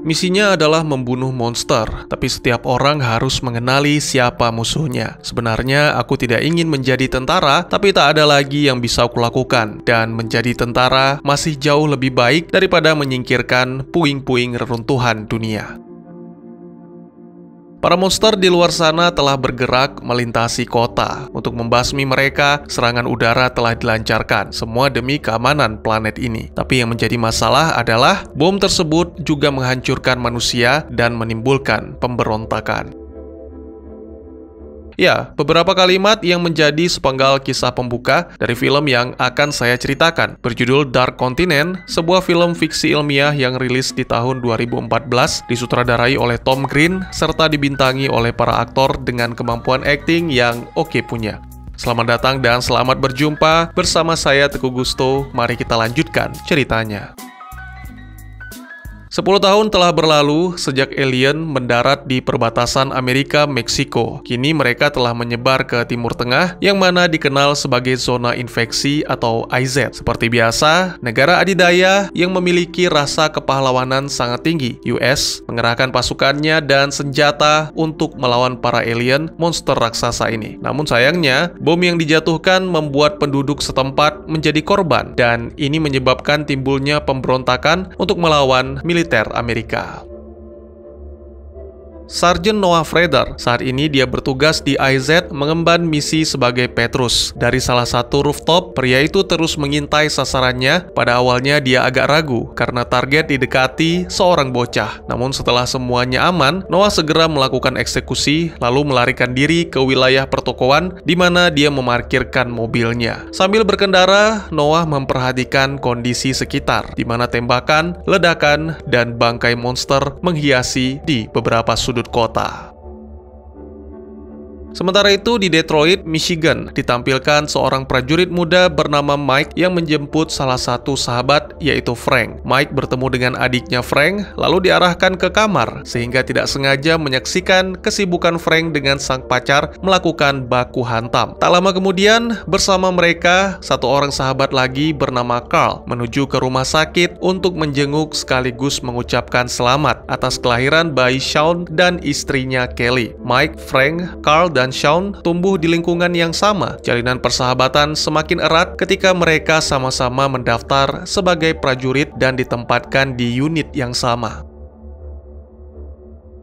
Misinya adalah membunuh monster, tapi setiap orang harus mengenali siapa musuhnya. Sebenarnya aku tidak ingin menjadi tentara, tapi tak ada lagi yang bisa aku lakukan. Dan menjadi tentara masih jauh lebih baik daripada menyingkirkan puing-puing reruntuhan dunia. Para monster di luar sana telah bergerak melintasi kota. Untuk membasmi mereka, serangan udara telah dilancarkan, semua demi keamanan planet ini. Tapi yang menjadi masalah adalah bom tersebut juga menghancurkan manusia dan menimbulkan pemberontakan. Ya, beberapa kalimat yang menjadi sepenggal kisah pembuka dari film yang akan saya ceritakan. Berjudul Dark Continent, sebuah film fiksi ilmiah yang rilis di tahun 2014, disutradarai oleh Tom Green, serta dibintangi oleh para aktor dengan kemampuan akting yang oke punya. Selamat datang dan selamat berjumpa bersama saya Teguh Gusto. Mari kita lanjutkan ceritanya. 10 tahun telah berlalu sejak alien mendarat di perbatasan Amerika-Meksiko. Kini mereka telah menyebar ke Timur Tengah yang mana dikenal sebagai zona infeksi atau IZ. Seperti biasa, negara adidaya yang memiliki rasa kepahlawanan sangat tinggi, US, mengerahkan pasukannya dan senjata untuk melawan para alien monster raksasa ini. Namun sayangnya, bom yang dijatuhkan membuat penduduk setempat menjadi korban, dan ini menyebabkan timbulnya pemberontakan untuk melawan militer Amerika. Sarjen Noah Fredder, saat ini dia bertugas di IZ mengemban misi sebagai Petrus. Dari salah satu rooftop, pria itu terus mengintai sasarannya. Pada awalnya dia agak ragu karena target didekati seorang bocah. Namun setelah semuanya aman, Noah segera melakukan eksekusi lalu melarikan diri ke wilayah pertokoan di mana dia memarkirkan mobilnya. Sambil berkendara, Noah memperhatikan kondisi sekitar di mana tembakan, ledakan, dan bangkai monster menghiasi di beberapa sudut kota. Sementara itu di Detroit, Michigan, ditampilkan seorang prajurit muda bernama Mike yang menjemput salah satu sahabat yaitu Frank. Mike bertemu dengan adiknya Frank, lalu diarahkan ke kamar sehingga tidak sengaja menyaksikan kesibukan Frank dengan sang pacar melakukan baku hantam. Tak lama kemudian, bersama mereka, satu orang sahabat lagi bernama Carl menuju ke rumah sakit untuk menjenguk sekaligus mengucapkan selamat atas kelahiran bayi Shawn dan istrinya Kelly. Mike, Frank, Carl, dan Shawn tumbuh di lingkungan yang sama. Jalinan persahabatan semakin erat ketika mereka sama-sama mendaftar sebagai prajurit dan ditempatkan di unit yang sama.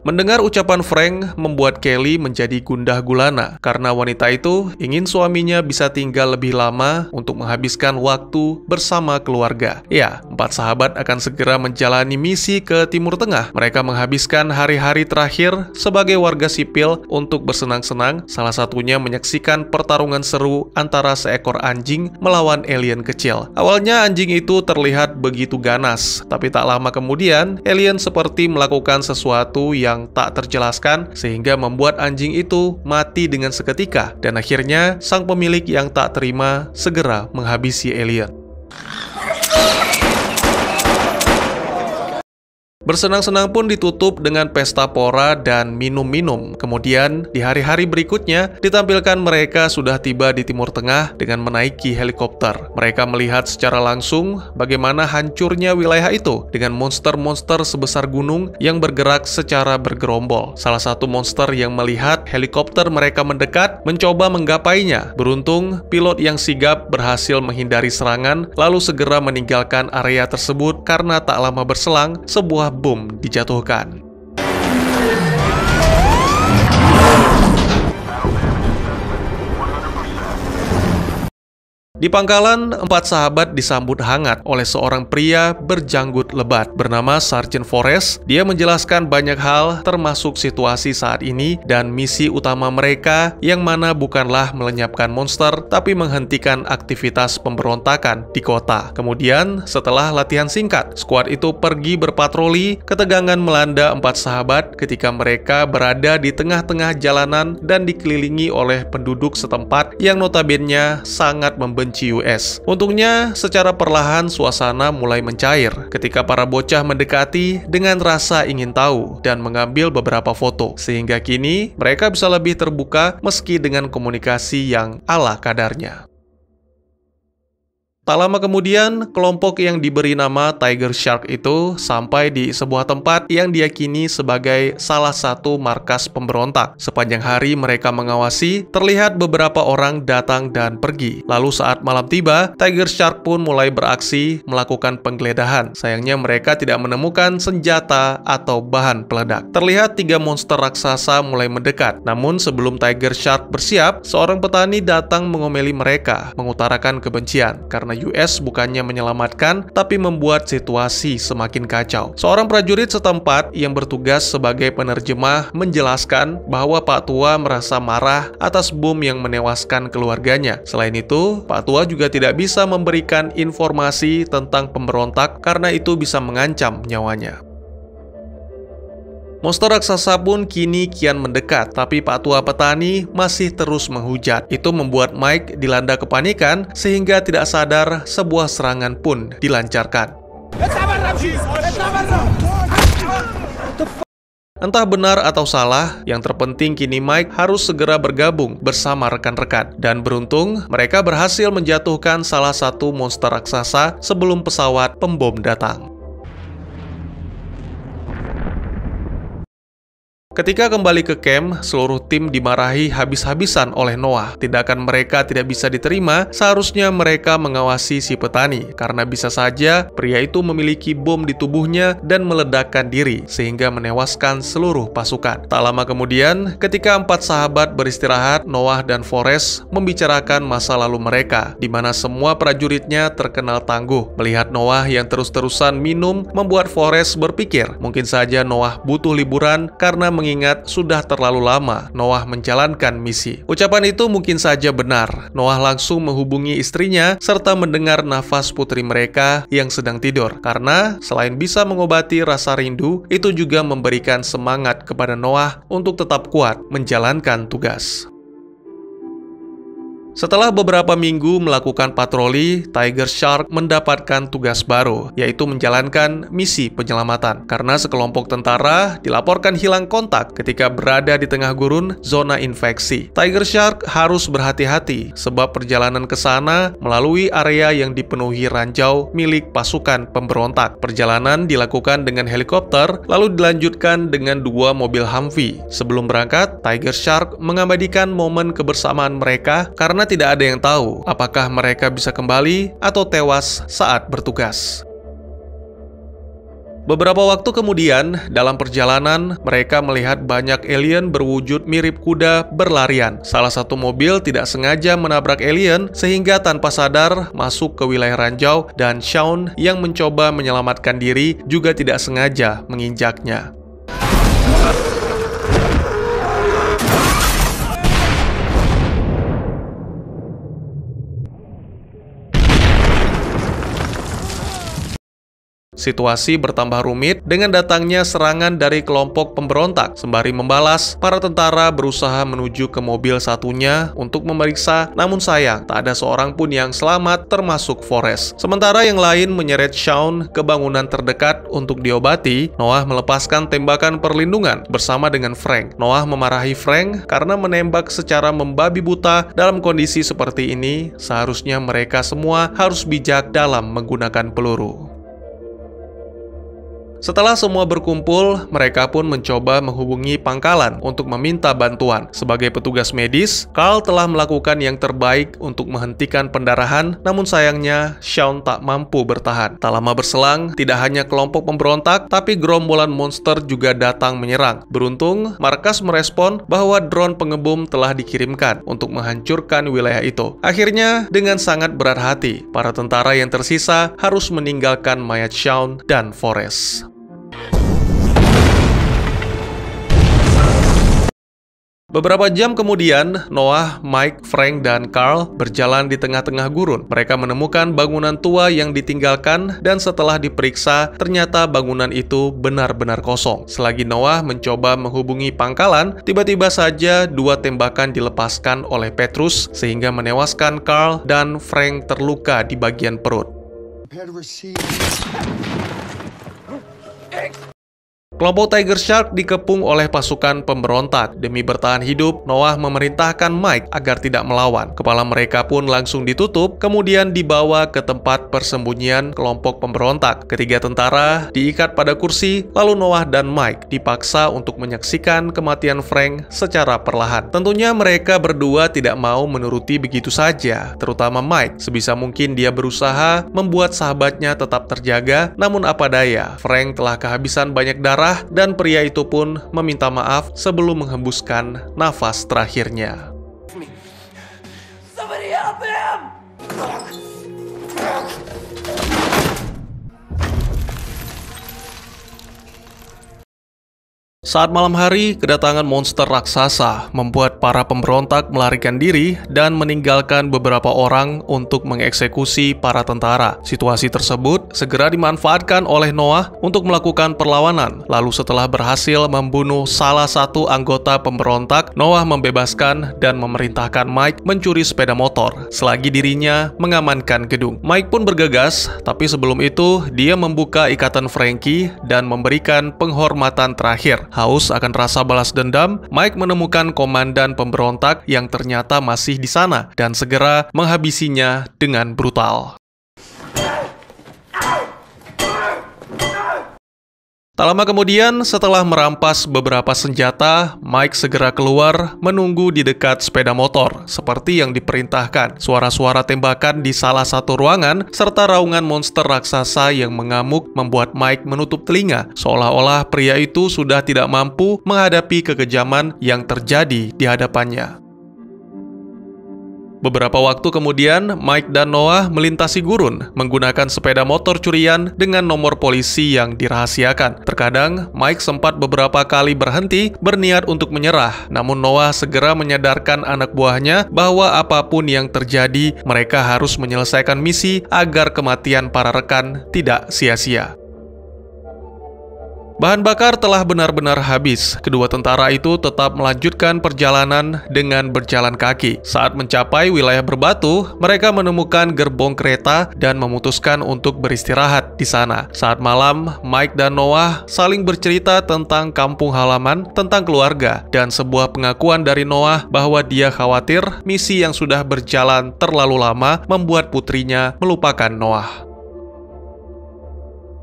Mendengar ucapan Frank membuat Kelly menjadi gundah gulana karena wanita itu ingin suaminya bisa tinggal lebih lama untuk menghabiskan waktu bersama keluarga. Ya, 4 sahabat akan segera menjalani misi ke Timur Tengah. Mereka menghabiskan hari-hari terakhir sebagai warga sipil untuk bersenang-senang, salah satunya menyaksikan pertarungan seru antara seekor anjing melawan alien kecil. Awalnya anjing itu terlihat begitu ganas, tapi tak lama kemudian alien seperti melakukan sesuatu yang tak terjelaskan sehingga membuat anjing itu mati dengan seketika, dan akhirnya sang pemilik yang tak terima segera menghabisi alien. Bersenang-senang pun ditutup dengan pesta pora dan minum-minum. Kemudian, di hari-hari berikutnya, ditampilkan mereka sudah tiba di Timur Tengah dengan menaiki helikopter. Mereka melihat secara langsung bagaimana hancurnya wilayah itu dengan monster-monster sebesar gunung yang bergerak secara bergerombol. Salah satu monster yang melihat helikopter mereka mendekat, mencoba menggapainya. Beruntung, pilot yang sigap berhasil menghindari serangan, lalu segera meninggalkan area tersebut karena tak lama berselang, sebuah bom dijatuhkan. Di pangkalan, 4 sahabat disambut hangat oleh seorang pria berjanggut lebat bernama Sarjen Forrest. Dia menjelaskan banyak hal termasuk situasi saat ini dan misi utama mereka yang mana bukanlah melenyapkan monster tapi menghentikan aktivitas pemberontakan di kota. Kemudian, setelah latihan singkat, skuad itu pergi berpatroli. Ketegangan melanda 4 sahabat ketika mereka berada di tengah-tengah jalanan dan dikelilingi oleh penduduk setempat yang notabene sangat membenci US. Untungnya, secara perlahan suasana mulai mencair ketika para bocah mendekati dengan rasa ingin tahu dan mengambil beberapa foto, sehingga kini mereka bisa lebih terbuka meski dengan komunikasi yang ala kadarnya. Tak lama kemudian, kelompok yang diberi nama Tiger Shark itu sampai di sebuah tempat yang diyakini sebagai salah satu markas pemberontak. Sepanjang hari mereka mengawasi, terlihat beberapa orang datang dan pergi. Lalu saat malam tiba, Tiger Shark pun mulai beraksi melakukan penggeledahan. Sayangnya mereka tidak menemukan senjata atau bahan peledak. Terlihat 3 monster raksasa mulai mendekat. Namun sebelum Tiger Shark bersiap, seorang petani datang mengomeli mereka, mengutarakan kebencian karena US bukannya menyelamatkan, tapi membuat situasi semakin kacau. Seorang prajurit setempat yang bertugas sebagai penerjemah menjelaskan bahwa Pak Tua merasa marah atas bom yang menewaskan keluarganya. Selain itu, Pak Tua juga tidak bisa memberikan informasi tentang pemberontak karena itu bisa mengancam nyawanya. Monster raksasa pun kini kian mendekat, tapi Pak Tua petani masih terus menghujat. Itu membuat Mike dilanda kepanikan sehingga tidak sadar sebuah serangan pun dilancarkan. Entah benar atau salah, yang terpenting kini Mike harus segera bergabung bersama rekan-rekan. Dan beruntung, mereka berhasil menjatuhkan salah satu monster raksasa sebelum pesawat pembom datang. Ketika kembali ke camp, seluruh tim dimarahi habis-habisan oleh Noah. Tindakan mereka tidak bisa diterima, seharusnya mereka mengawasi si petani, karena bisa saja pria itu memiliki bom di tubuhnya dan meledakkan diri, sehingga menewaskan seluruh pasukan. Tak lama kemudian, ketika 4 sahabat beristirahat, Noah dan Forrest membicarakan masa lalu mereka, di mana semua prajuritnya terkenal tangguh. Melihat Noah yang terus-terusan minum, membuat Forrest berpikir, mungkin saja Noah butuh liburan karena mengingat sudah terlalu lama Noah menjalankan misi. Ucapan itu mungkin saja benar. Noah langsung menghubungi istrinya serta mendengar nafas putri mereka yang sedang tidur. Karena selain bisa mengobati rasa rindu, itu juga memberikan semangat kepada Noah untuk tetap kuat menjalankan tugas. Setelah beberapa minggu melakukan patroli, Tiger Shark mendapatkan tugas baru, yaitu menjalankan misi penyelamatan. Karena sekelompok tentara dilaporkan hilang kontak ketika berada di tengah gurun zona infeksi. Tiger Shark harus berhati-hati, sebab perjalanan ke sana melalui area yang dipenuhi ranjau milik pasukan pemberontak. Perjalanan dilakukan dengan helikopter, lalu dilanjutkan dengan 2 mobil Humvee. Sebelum berangkat, Tiger Shark mengabadikan momen kebersamaan mereka karena tidak ada yang tahu apakah mereka bisa kembali atau tewas saat bertugas. Beberapa waktu kemudian, dalam perjalanan, mereka melihat banyak alien berwujud mirip kuda berlarian. Salah satu mobil tidak sengaja menabrak alien sehingga tanpa sadar masuk ke wilayah ranjau dan Shaun yang mencoba menyelamatkan diri juga tidak sengaja menginjaknya. Situasi bertambah rumit dengan datangnya serangan dari kelompok pemberontak. Sembari membalas, para tentara berusaha menuju ke mobil satunya untuk memeriksa, namun sayang, tak ada seorang pun yang selamat termasuk Forrest. Sementara yang lain menyeret Shaun ke bangunan terdekat untuk diobati, Noah melepaskan tembakan perlindungan bersama dengan Frank. Noah memarahi Frank karena menembak secara membabi buta. Dalam kondisi seperti ini, seharusnya mereka semua harus bijak dalam menggunakan peluru. Setelah semua berkumpul, mereka pun mencoba menghubungi pangkalan untuk meminta bantuan. Sebagai petugas medis, Carl telah melakukan yang terbaik untuk menghentikan pendarahan, namun sayangnya Shaun tak mampu bertahan. Tak lama berselang, tidak hanya kelompok pemberontak, tapi gerombolan monster juga datang menyerang. Beruntung, markas merespon bahwa drone pengebom telah dikirimkan untuk menghancurkan wilayah itu. Akhirnya, dengan sangat berat hati, para tentara yang tersisa harus meninggalkan mayat Shaun dan Forrest. Beberapa jam kemudian, Noah, Mike, Frank, dan Carl berjalan di tengah-tengah gurun. Mereka menemukan bangunan tua yang ditinggalkan dan setelah diperiksa, ternyata bangunan itu benar-benar kosong. Selagi Noah mencoba menghubungi pangkalan, tiba-tiba saja 2 tembakan dilepaskan oleh Petrus sehingga menewaskan Carl dan Frank terluka di bagian perut. Kelompok Tiger Shark dikepung oleh pasukan pemberontak. Demi bertahan hidup, Noah memerintahkan Mike agar tidak melawan. Kepala mereka pun langsung ditutup, kemudian dibawa ke tempat persembunyian kelompok pemberontak. Ketiga tentara diikat pada kursi, lalu Noah dan Mike dipaksa untuk menyaksikan kematian Frank secara perlahan. Tentunya mereka berdua tidak mau menuruti begitu saja, terutama Mike. Sebisa mungkin dia berusaha membuat sahabatnya tetap terjaga, namun apa daya, Frank telah kehabisan banyak darah dan pria itu pun meminta maaf sebelum menghembuskan nafas terakhirnya. Somebody help him! Saat malam hari, kedatangan monster raksasa membuat para pemberontak melarikan diri dan meninggalkan beberapa orang untuk mengeksekusi para tentara. Situasi tersebut segera dimanfaatkan oleh Noah untuk melakukan perlawanan. Lalu setelah berhasil membunuh salah satu anggota pemberontak, Noah membebaskan dan memerintahkan Mike mencuri sepeda motor selagi dirinya mengamankan gedung. Mike pun bergegas, tapi sebelum itu dia membuka ikatan Frankie dan memberikan penghormatan terakhir. Haus akan rasa balas dendam, Mike menemukan komandan pemberontak yang ternyata masih di sana dan segera menghabisinya dengan brutal. Tak lama kemudian, setelah merampas beberapa senjata, Mike segera keluar menunggu di dekat sepeda motor, seperti yang diperintahkan. Suara-suara tembakan di salah satu ruangan, serta raungan monster raksasa yang mengamuk membuat Mike menutup telinga, seolah-olah pria itu sudah tidak mampu menghadapi kekejaman yang terjadi di hadapannya. Beberapa waktu kemudian, Mike dan Noah melintasi gurun menggunakan sepeda motor curian dengan nomor polisi yang dirahasiakan. Terkadang, Mike sempat beberapa kali berhenti berniat untuk menyerah, namun Noah segera menyadarkan anak buahnya bahwa apapun yang terjadi, mereka harus menyelesaikan misi agar kematian para rekan tidak sia-sia. Bahan bakar telah benar-benar habis. Kedua tentara itu tetap melanjutkan perjalanan dengan berjalan kaki. Saat mencapai wilayah berbatu, mereka menemukan gerbong kereta dan memutuskan untuk beristirahat di sana. Saat malam, Mike dan Noah saling bercerita tentang kampung halaman, tentang keluarga, dan sebuah pengakuan dari Noah bahwa dia khawatir misi yang sudah berjalan terlalu lama membuat putrinya melupakan Noah.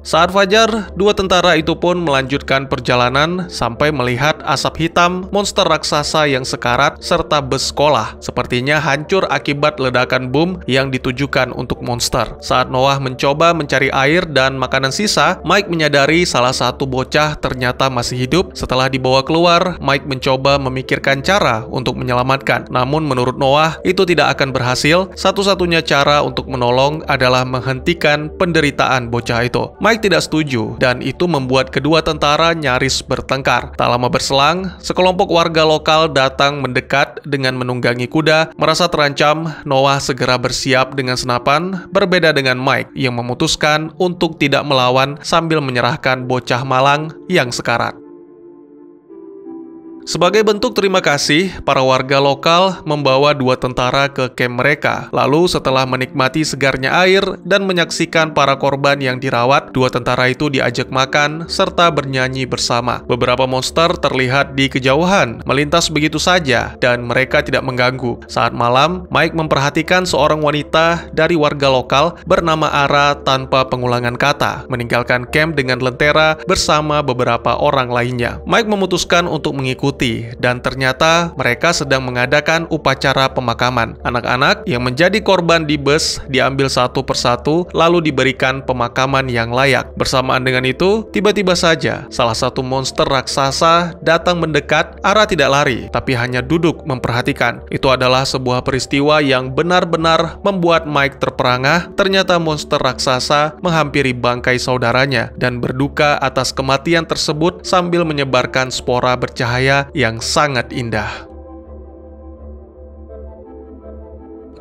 Saat fajar, dua tentara itu pun melanjutkan perjalanan sampai melihat asap hitam monster raksasa yang sekarat serta bus sekolah. Sepertinya hancur akibat ledakan bom yang ditujukan untuk monster. Saat Noah mencoba mencari air dan makanan sisa, Mike menyadari salah satu bocah ternyata masih hidup. Setelah dibawa keluar, Mike mencoba memikirkan cara untuk menyelamatkan. Namun menurut Noah, itu tidak akan berhasil. Satu-satunya cara untuk menolong adalah menghentikan penderitaan bocah itu. Mike tidak setuju, dan itu membuat kedua tentara nyaris bertengkar. Tak lama berselang, sekelompok warga lokal datang mendekat dengan menunggangi kuda. Merasa terancam, Noah segera bersiap dengan senapan, berbeda dengan Mike yang memutuskan untuk tidak melawan sambil menyerahkan bocah malang yang sekarat. Sebagai bentuk terima kasih, para warga lokal membawa dua tentara ke kamp mereka. Lalu setelah menikmati segarnya air dan menyaksikan para korban yang dirawat, dua tentara itu diajak makan serta bernyanyi bersama. Beberapa monster terlihat di kejauhan, melintas begitu saja dan mereka tidak mengganggu. Saat malam, Mike memperhatikan seorang wanita dari warga lokal bernama Ara tanpa pengulangan kata, meninggalkan camp dengan lentera bersama beberapa orang lainnya. Mike memutuskan untuk mengikuti, dan ternyata mereka sedang mengadakan upacara pemakaman. Anak-anak yang menjadi korban di bus diambil satu persatu lalu diberikan pemakaman yang layak. Bersamaan dengan itu, tiba-tiba saja salah satu monster raksasa datang mendekat. Ara tidak lari, tapi hanya duduk memperhatikan. Itu adalah sebuah peristiwa yang benar-benar membuat Mike terperangah. Ternyata monster raksasa menghampiri bangkai saudaranya dan berduka atas kematian tersebut sambil menyebarkan spora bercahaya yang sangat indah.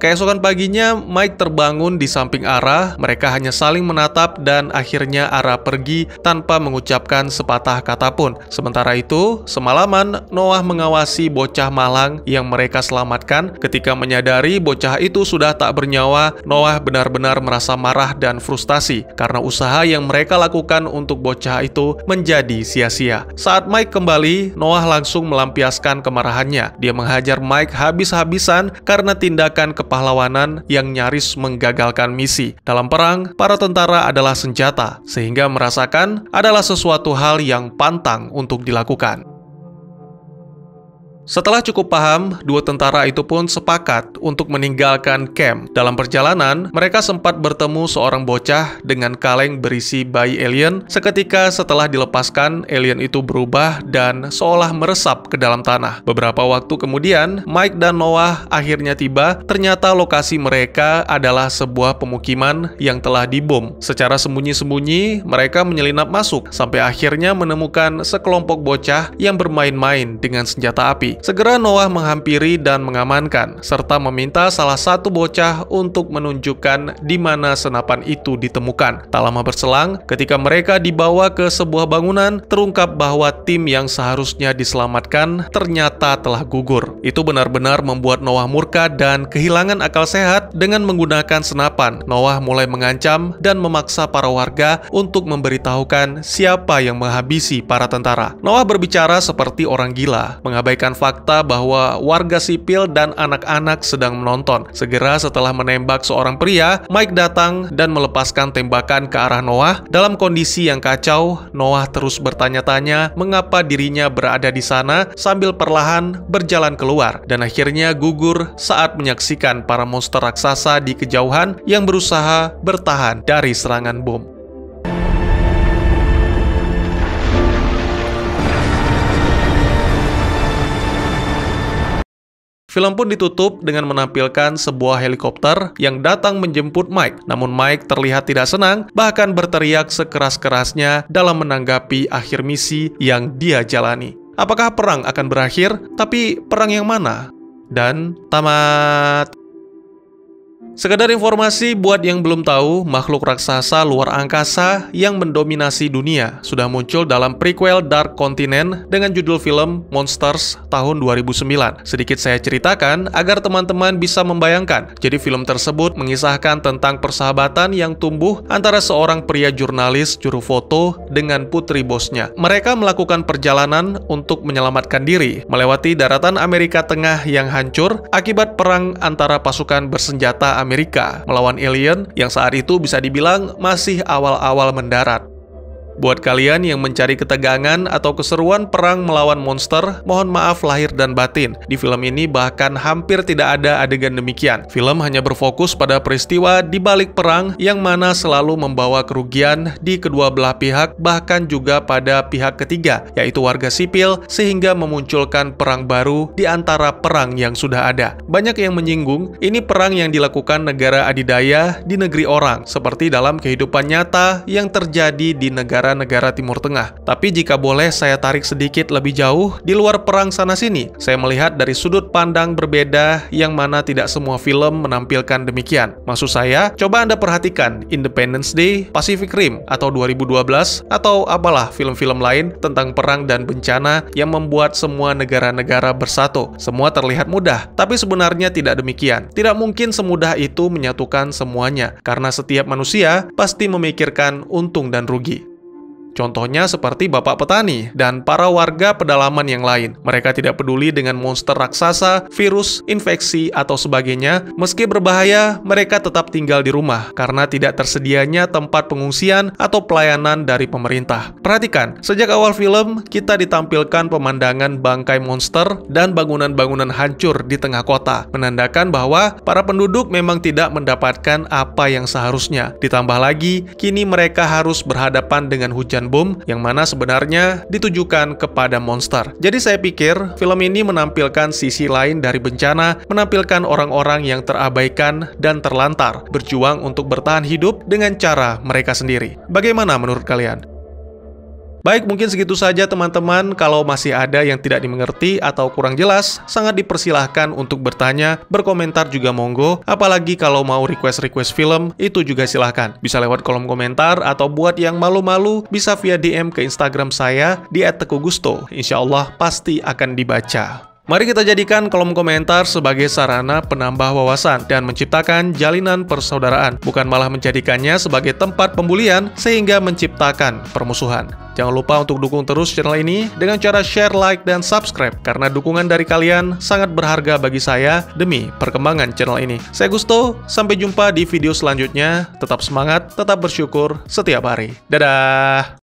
Keesokan paginya, Mike terbangun di samping Ara. Mereka hanya saling menatap dan akhirnya Ara pergi tanpa mengucapkan sepatah kata pun. Sementara itu, semalaman Noah mengawasi bocah malang yang mereka selamatkan. Ketika menyadari bocah itu sudah tak bernyawa, Noah benar-benar merasa marah dan frustasi karena usaha yang mereka lakukan untuk bocah itu menjadi sia-sia. Saat Mike kembali, Noah langsung melampiaskan kemarahannya. Dia menghajar Mike habis-habisan karena tindakan kepahlawanan yang nyaris menggagalkan misi. Dalam perang, para tentara adalah senjata, sehingga merasakan adalah sesuatu hal yang pantang untuk dilakukan. Setelah cukup paham, dua tentara itu pun sepakat untuk meninggalkan camp. Dalam perjalanan, mereka sempat bertemu seorang bocah dengan kaleng berisi bayi alien. Seketika setelah dilepaskan, alien itu berubah dan seolah meresap ke dalam tanah. Beberapa waktu kemudian, Mike dan Noah akhirnya tiba. Ternyata lokasi mereka adalah sebuah pemukiman yang telah dibom. Secara sembunyi-sembunyi, mereka menyelinap masuk sampai akhirnya menemukan sekelompok bocah yang bermain-main dengan senjata api. Segera Noah menghampiri dan mengamankan, serta meminta salah satu bocah untuk menunjukkan di mana senapan itu ditemukan. Tak lama berselang, ketika mereka dibawa ke sebuah bangunan, terungkap bahwa tim yang seharusnya diselamatkan ternyata telah gugur. Itu benar-benar membuat Noah murka dan kehilangan akal sehat. Dengan menggunakan senapan, Noah mulai mengancam dan memaksa para warga untuk memberitahukan siapa yang menghabisi para tentara. Noah berbicara seperti orang gila, mengabaikan fakta bahwa warga sipil dan anak-anak sedang menonton. Segera setelah menembak seorang pria, Mike datang dan melepaskan tembakan ke arah Noah. Dalam kondisi yang kacau, Noah terus bertanya-tanya mengapa dirinya berada di sana sambil perlahan berjalan keluar dan akhirnya gugur saat menyaksikan para monster raksasa di kejauhan yang berusaha bertahan dari serangan bom. Film pun ditutup dengan menampilkan sebuah helikopter yang datang menjemput Mike. Namun Mike terlihat tidak senang, bahkan berteriak sekeras-kerasnya dalam menanggapi akhir misi yang dia jalani. Apakah perang akan berakhir? Tapi perang yang mana? Dan tamat. Sekedar informasi buat yang belum tahu, makhluk raksasa luar angkasa yang mendominasi dunia sudah muncul dalam prequel Dark Continent dengan judul film Monsters tahun 2009. Sedikit saya ceritakan agar teman-teman bisa membayangkan. Jadi film tersebut mengisahkan tentang persahabatan yang tumbuh antara seorang pria jurnalis juru foto dengan putri bosnya. Mereka melakukan perjalanan untuk menyelamatkan diri melewati daratan Amerika Tengah yang hancur akibat perang antara pasukan bersenjata Amerika melawan alien yang saat itu bisa dibilang masih awal-awal mendarat. Buat kalian yang mencari ketegangan atau keseruan perang melawan monster, mohon maaf lahir dan batin. Di film ini bahkan hampir tidak ada adegan demikian. Film hanya berfokus pada peristiwa di balik perang yang mana selalu membawa kerugian di kedua belah pihak, bahkan juga pada pihak ketiga, yaitu warga sipil, sehingga memunculkan perang baru di antara perang yang sudah ada. Banyak yang menyinggung, ini perang yang dilakukan negara adidaya di negeri orang, seperti dalam kehidupan nyata yang terjadi di negara Timur Tengah. Tapi jika boleh saya tarik sedikit lebih jauh di luar perang sana-sini, saya melihat dari sudut pandang berbeda yang mana tidak semua film menampilkan demikian. Maksud saya, coba Anda perhatikan Independence Day, Pacific Rim, atau 2012, atau apalah film-film lain tentang perang dan bencana yang membuat semua negara-negara bersatu. Semua terlihat mudah, tapi sebenarnya tidak demikian. Tidak mungkin semudah itu menyatukan semuanya, karena setiap manusia pasti memikirkan untung dan rugi. Contohnya seperti bapak petani dan para warga pedalaman yang lain. Mereka tidak peduli dengan monster raksasa, virus, infeksi, atau sebagainya. Meski berbahaya, mereka tetap tinggal di rumah karena tidak tersedianya tempat pengungsian atau pelayanan dari pemerintah. Perhatikan, sejak awal film, kita ditampilkan pemandangan bangkai monster dan bangunan-bangunan hancur di tengah kota, menandakan bahwa para penduduk memang tidak mendapatkan apa yang seharusnya. Ditambah lagi, kini mereka harus berhadapan dengan hujan bom yang mana sebenarnya ditujukan kepada monster. Jadi saya pikir film ini menampilkan sisi lain dari bencana, menampilkan orang-orang yang terabaikan dan terlantar, berjuang untuk bertahan hidup dengan cara mereka sendiri. Bagaimana menurut kalian? Baik, mungkin segitu saja teman-teman. Kalau masih ada yang tidak dimengerti atau kurang jelas, sangat dipersilahkan untuk bertanya, berkomentar juga monggo. Apalagi kalau mau request film, itu juga silahkan. Bisa lewat kolom komentar, atau buat yang malu-malu, bisa via DM ke Instagram saya di @teguhgusto. Insya Allah pasti akan dibaca. Mari kita jadikan kolom komentar sebagai sarana penambah wawasan dan menciptakan jalinan persaudaraan, bukan malah menjadikannya sebagai tempat pembulian sehingga menciptakan permusuhan. Jangan lupa untuk dukung terus channel ini dengan cara share, like, dan subscribe, karena dukungan dari kalian sangat berharga bagi saya demi perkembangan channel ini. Saya Gusto, sampai jumpa di video selanjutnya. Tetap semangat, tetap bersyukur setiap hari. Dadah!